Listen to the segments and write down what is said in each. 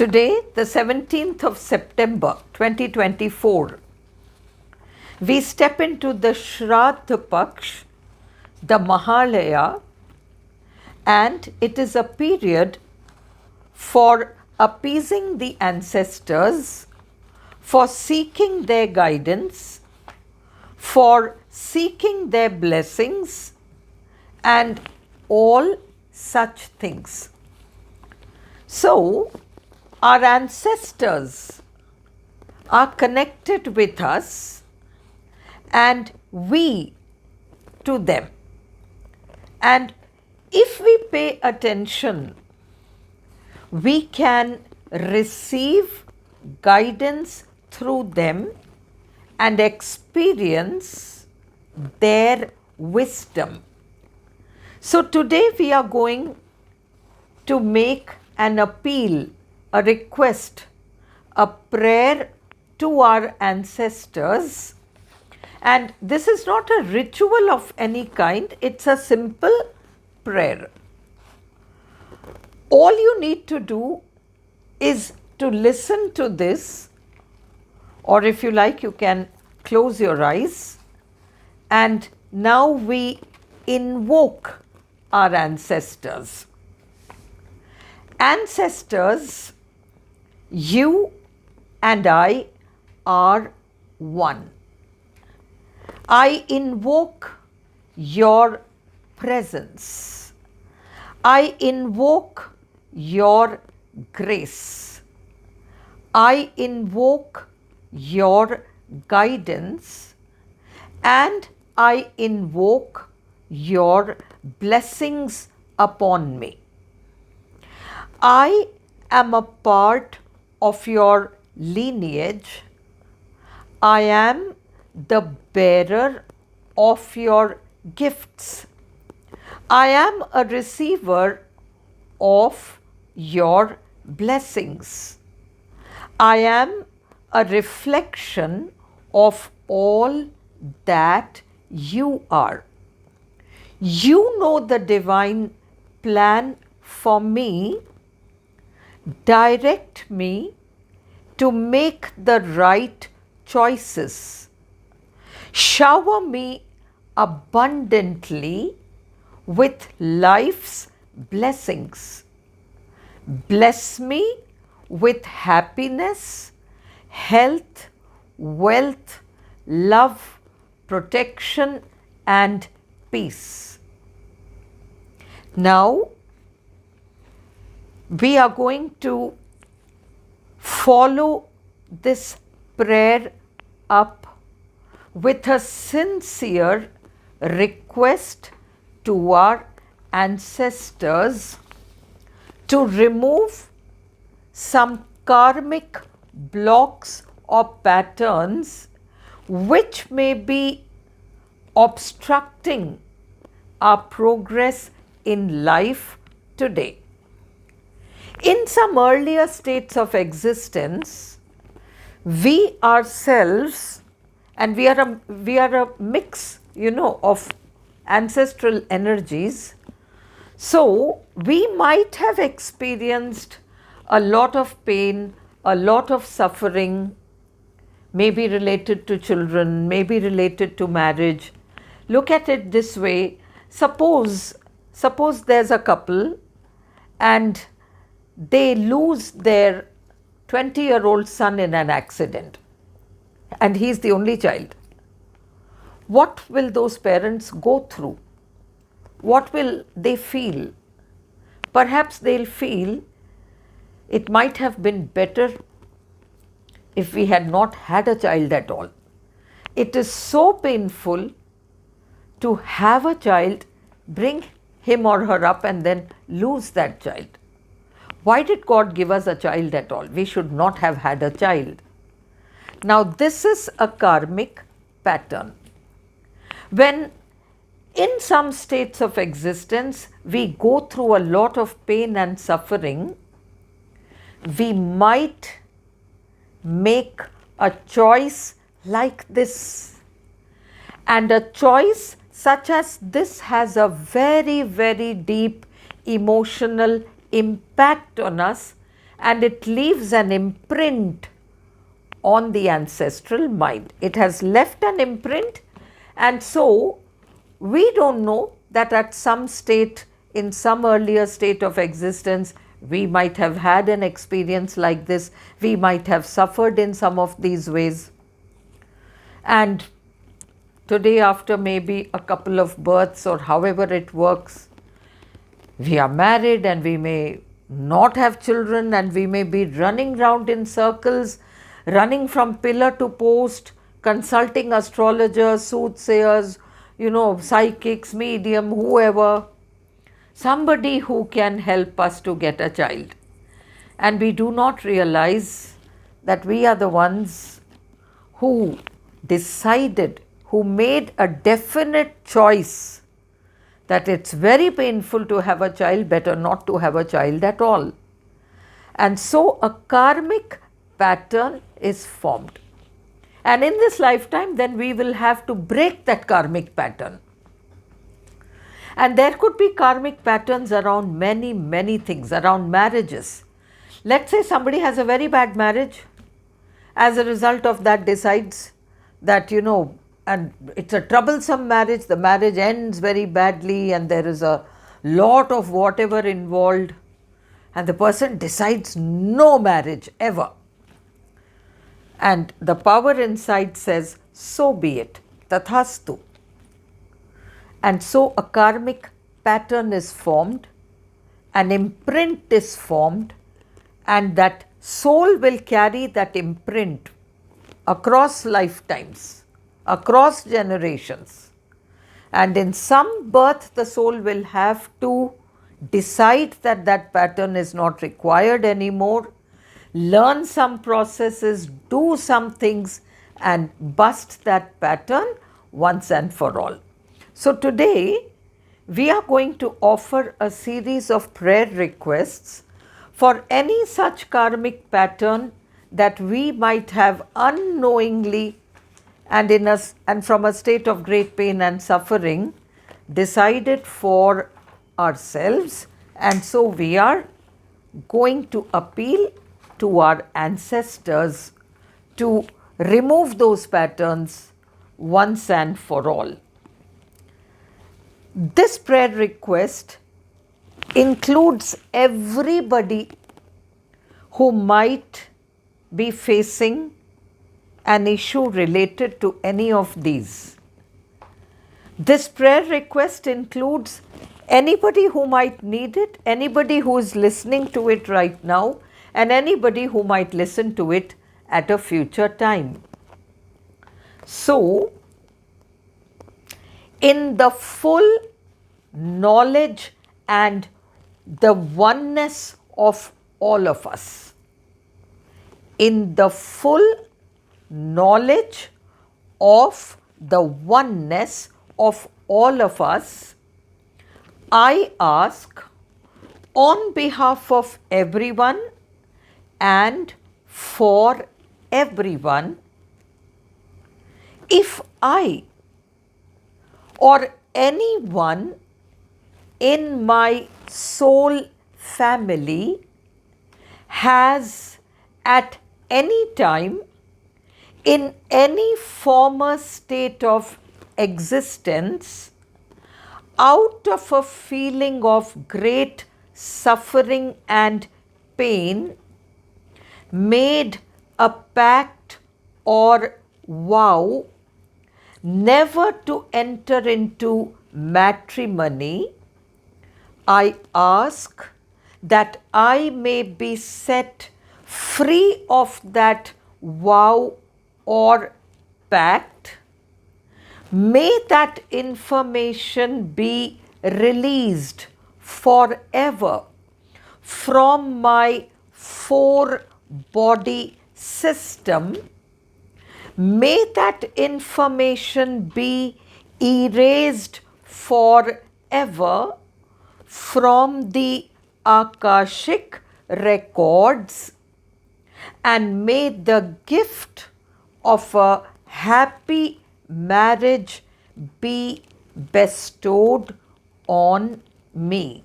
Today, the 17th of September 2024, we step into the Shraddha Paksh, the Mahalaya, and it is a period for appeasing the ancestors, for seeking their guidance, for seeking their blessings, and all such things. So, our ancestors are connected with us and we to them. And if we pay attention, we can receive guidance through them and experience their wisdom. So today we are going to make an appeal, a request, a prayer to our ancestors. And this is not a ritual of any kind, it's a simple prayer. All you need to do is to listen to this, or if you like, you can close your eyes. And now we invoke our ancestors. Ancestors, you and I are one. I invoke your presence. I invoke your grace. I invoke your guidance, and I invoke your blessings upon me. I am a part of your lineage. I am the bearer of your gifts. I am a receiver of your blessings. I am a reflection of all that you are. You know the divine plan for me. Direct me to make the right choices. Shower me abundantly with life's blessings. Bless me with happiness, health, wealth, love, protection, and peace. Now, we are going to follow this prayer up with a sincere request to our ancestors to remove some karmic blocks or patterns which may be obstructing our progress in life today. In some earlier states of existence, we ourselves, and we are a mix, of ancestral energies. So we might have experienced a lot of pain, a lot of suffering, maybe related to children, maybe related to marriage. Look at it this way. Suppose there's a couple and they lose their 20-year-old son in an accident and he's the only child. What will those parents go through? What will they feel? Perhaps they'll feel it might have been better if we had not had a child at all. It is so painful to have a child, bring him or her up and then lose that child. Why did God give us a child at all? We should not have had a child. Now, this is a karmic pattern. When in some states of existence we go through a lot of pain and suffering, we might make a choice like this. And a choice such as this has a very, very deep emotional impact on us, and it leaves an imprint on the ancestral mind. It has left an imprint, and so we don't know that at some state, in some earlier state of existence, we might have had an experience like this, we might have suffered in some of these ways. And today, after maybe a couple of births or however it works, we are married and we may not have children, and we may be running round in circles, running from pillar to post, consulting astrologers, soothsayers, psychics, medium, whoever, somebody who can help us to get a child. And we do not realize that we are the ones who decided, who made a definite choice that it's very painful to have a child, better not to have a child at all. And so a karmic pattern is formed. And in this lifetime, then we will have to break that karmic pattern. And there could be karmic patterns around many, many things, around marriages. Let's say somebody has a very bad marriage. As a result of that, decides that, and it's a troublesome marriage, the marriage ends very badly and there is a lot of whatever involved, and the person decides no marriage ever. And the power inside says, so be it, tathastu. And so a karmic pattern is formed, an imprint is formed, and that soul will carry that imprint across lifetimes, across generations. And in some birth, the soul will have to decide that that pattern is not required anymore, learn some processes, do some things, and bust that pattern once and for all. So today, we are going to offer a series of prayer requests for any such karmic pattern that we might have unknowingly and from a state of great pain and suffering decided for ourselves. And so we are going to appeal to our ancestors to remove those patterns once and for all. This prayer request includes everybody who might be facing an issue related to any of these. This prayer request includes anybody who might need it, anybody who is listening to it right now, and anybody who might listen to it at a future time. So, in the full knowledge and the oneness of all of us, in the full knowledge of the oneness of all of us, I ask on behalf of everyone and for everyone, if I or anyone in my soul family has at any time in any former state of existence, out of a feeling of great suffering and pain, made a pact or vow never to enter into matrimony, I ask that I may be set free of that vow or pact. May that information be released forever from my four-body system. May that information be erased forever from the Akashic records, and may the gift of a happy marriage be bestowed on me.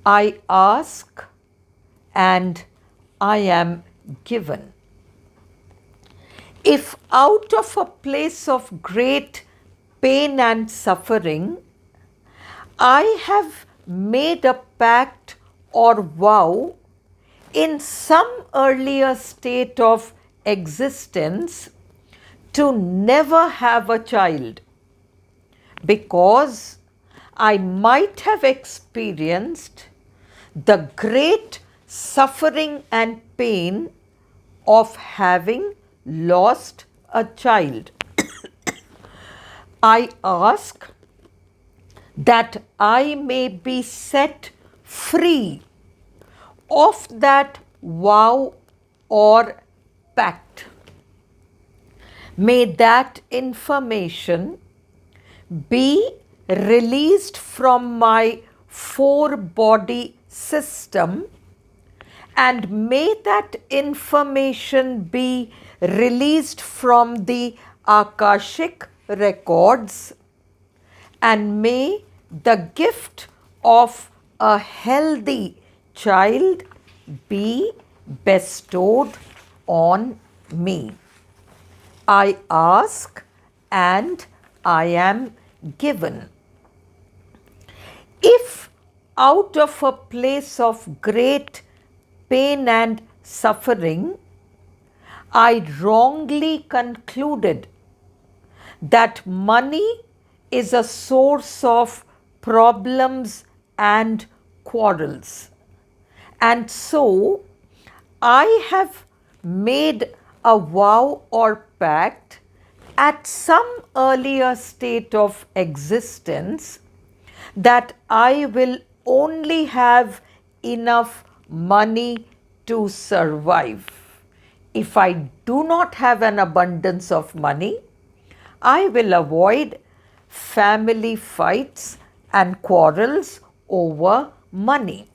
I ask and I am given. If out of a place of great pain and suffering, I have made a pact or vow in some earlier state of existence to never have a child, because I might have experienced the great suffering and pain of having lost a child, I ask that I may be set free of that vow or pact. May that information be released from my four-body system, and may that information be released from the Akashic records, and may the gift of a healthy child be bestowed on me. I ask and I am given. If out of a place of great pain and suffering, I wrongly concluded that money is a source of problems and quarrels, and so I have made a vow or pact at some earlier state of existence that I will only have enough money to survive. If I do not have an abundance of money, I will avoid family fights and quarrels over money.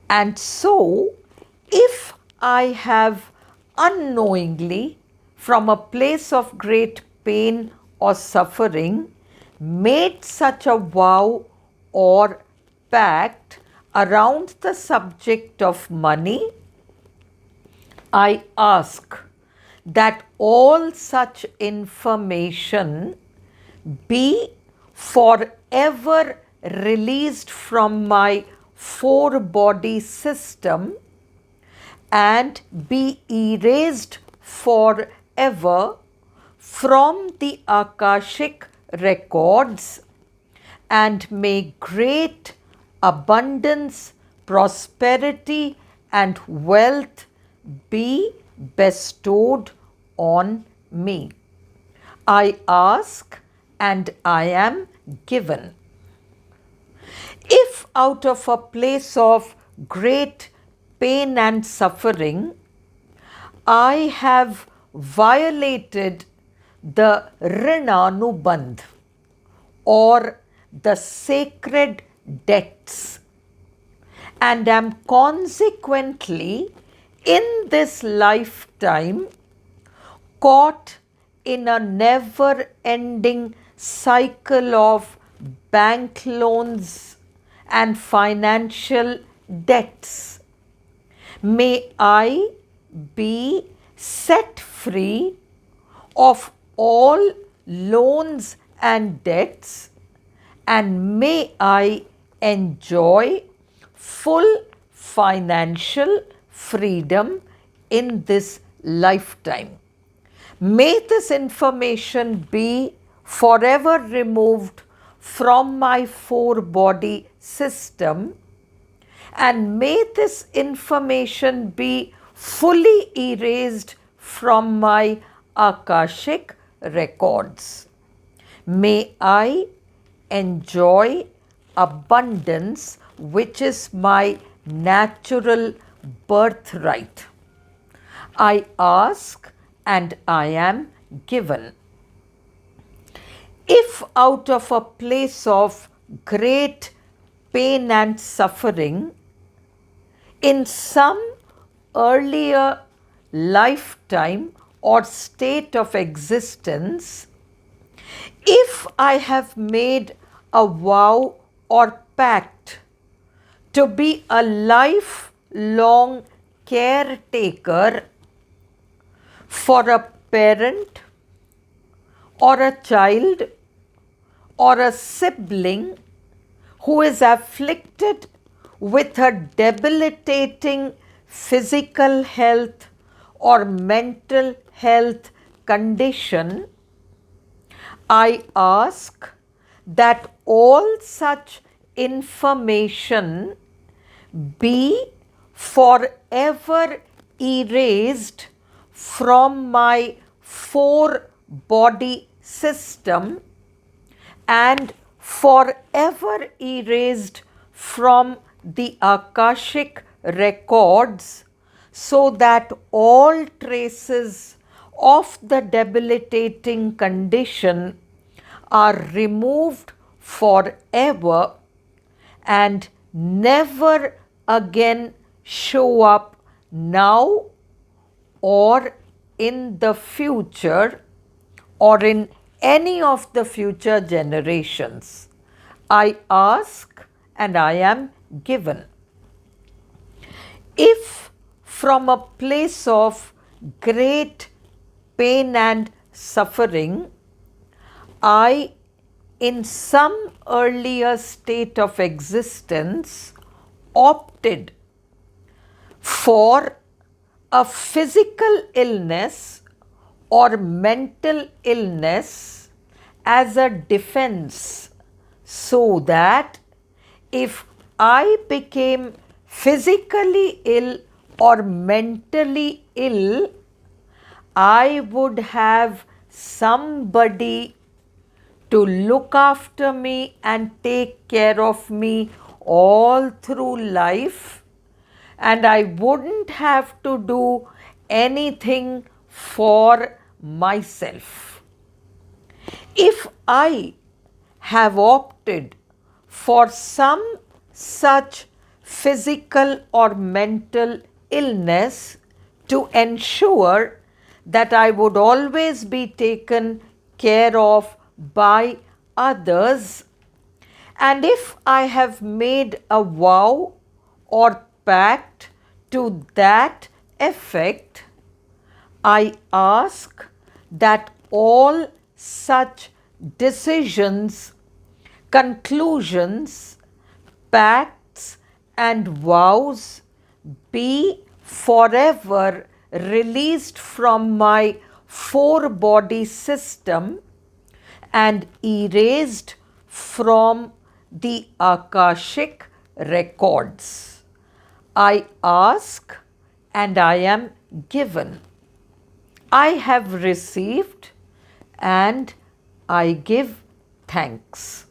And so, if I have unknowingly, from a place of great pain or suffering, made such a vow or pact around the subject of money, I ask that all such information be forever released from my four-body system and be erased forever from the Akashic records, and may great abundance, prosperity and wealth be bestowed on me. I ask and I am given. If out of a place of great pain and suffering, I have violated the Rinanubandh or the sacred debts, and am consequently in this lifetime caught in a never-ending cycle of bank loans and financial debts, may I be set free of all loans and debts, and may I enjoy full financial freedom in this lifetime. May this information be forever removed from my four-body system, and may this information be fully erased from my Akashic records. May I enjoy abundance, which is my natural birthright. I ask and I am given. If out of a place of great pain and suffering, in some earlier lifetime or state of existence, if I have made a vow or pact to be a lifelong lifelong caretaker for a parent or a child or a sibling who is afflicted with a debilitating physical health or mental health condition, I ask that all such information be forever erased from my four-body system and forever erased from the Akashic records, so that all traces of the debilitating condition are removed forever and never again show up now or in the future or in any of the future generations. I ask and I am given. If from a place of great pain and suffering, I, in some earlier state of existence, opted for a physical illness or mental illness as a defense, so that if I became physically ill or mentally ill, I would have somebody to look after me and take care of me all through life, and I wouldn't have to do anything for myself. If I have opted for some such physical or mental illness to ensure that I would always be taken care of by others, and if I have made a vow or pact to that effect, I ask that all such decisions, conclusions, pacts and vows be forever released from my four-body system and erased from the Akashic records. I ask and I am given. I have received and I give thanks.